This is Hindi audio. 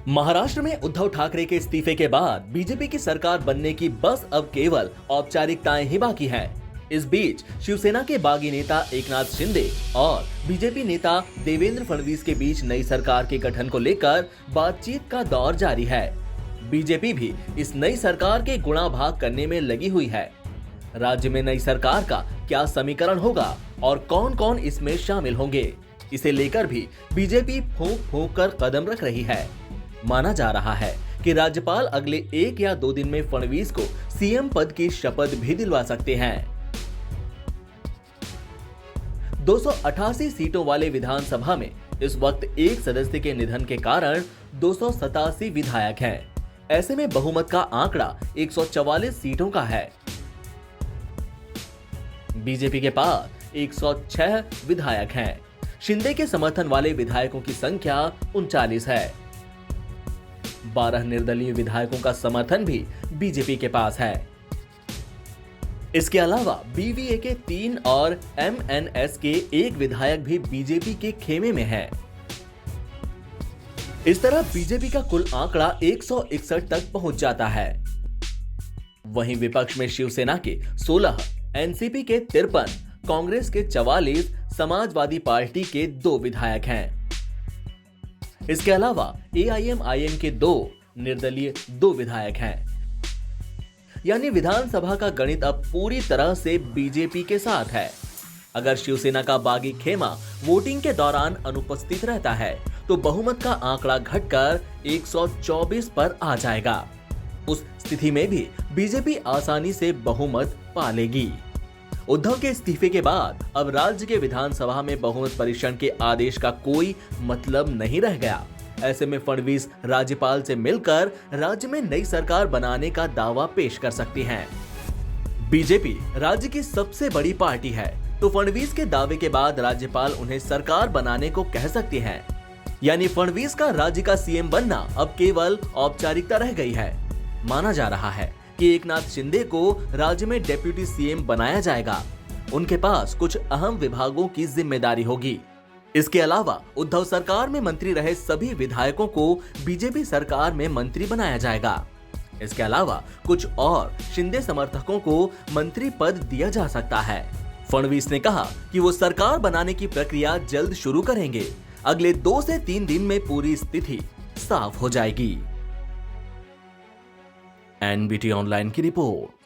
महाराष्ट्र में उद्धव ठाकरे के इस्तीफे के बाद बीजेपी की सरकार बनने की बस अब केवल औपचारिकताएं ही बाकी हैं। इस बीच शिवसेना के बागी नेता एकनाथ शिंदे और बीजेपी नेता देवेंद्र फडणवीस के बीच नई सरकार के गठन को लेकर बातचीत का दौर जारी है। बीजेपी भी इस नई सरकार के गुणा भाग करने में लगी हुई है। राज्य में नई सरकार का क्या समीकरण होगा और कौन कौन इसमें शामिल होंगे, इसे लेकर भी बीजेपी फूंक फूंक कर कदम रख रही है। माना जा रहा है कि राज्यपाल अगले 1 या 2 दिन में फडणवीस को सीएम पद की शपथ भी दिलवा सकते हैं। 288 सीटों वाले विधानसभा में इस वक्त एक सदस्य के निधन के कारण 287 विधायक हैं। ऐसे में बहुमत का आंकड़ा 144 सीटों का है। बीजेपी के पास 106 विधायक हैं। शिंदे के समर्थन वाले विधायकों की संख्या 39 है। 12 निर्दलीय विधायकों का समर्थन भी बीजेपी के पास है। इसके अलावा बीवीए के 3 और एमएनएस के 1 विधायक भी बीजेपी के खेमे में है। इस तरह बीजेपी का कुल आंकड़ा 161 तक पहुंच जाता है। वहीं विपक्ष में शिवसेना के 16, एनसीपी के 53, कांग्रेस के 44, समाजवादी पार्टी के 2 विधायक हैं। इसके अलावा एआईएमआईएम के 2, निर्दलीय 2 विधायक हैं। यानी विधानसभा का गणित अब पूरी तरह से बीजेपी के साथ है। अगर शिवसेना का बागी खेमा वोटिंग के दौरान अनुपस्थित रहता है तो बहुमत का आंकड़ा घटकर 124 पर आ जाएगा। उस स्थिति में भी बीजेपी आसानी से बहुमत पा लेगी। उद्धव के इस्तीफे के बाद अब राज्य के विधानसभा में बहुमत परीक्षण के आदेश का कोई मतलब नहीं रह गया। ऐसे में फडणवीस राज्यपाल से मिलकर राज्य में नई सरकार बनाने का दावा पेश कर सकती हैं। बीजेपी राज्य की सबसे बड़ी पार्टी है, तो फडणवीस के दावे के बाद राज्यपाल उन्हें सरकार बनाने को कह सकती हैं। यानी फडणवीस का राज्य का सीएम बनना अब केवल औपचारिकता रह गई है। माना जा रहा है कि एकनाथ शिंदे को राज्य में डेप्यूटी सीएम बनाया जाएगा। उनके पास कुछ अहम विभागों की जिम्मेदारी होगी। इसके अलावा उद्धव सरकार में मंत्री रहे सभी विधायकों को बीजेपी सरकार में मंत्री बनाया जाएगा। इसके अलावा कुछ और शिंदे समर्थकों को मंत्री पद दिया जा सकता है। फडणवीस ने कहा कि वो सरकार बनाने की प्रक्रिया जल्द शुरू करेंगे। अगले 2 से 3 दिन में पूरी स्थिति साफ हो जाएगी। एनबीटी ऑनलाइन की रिपोर्ट।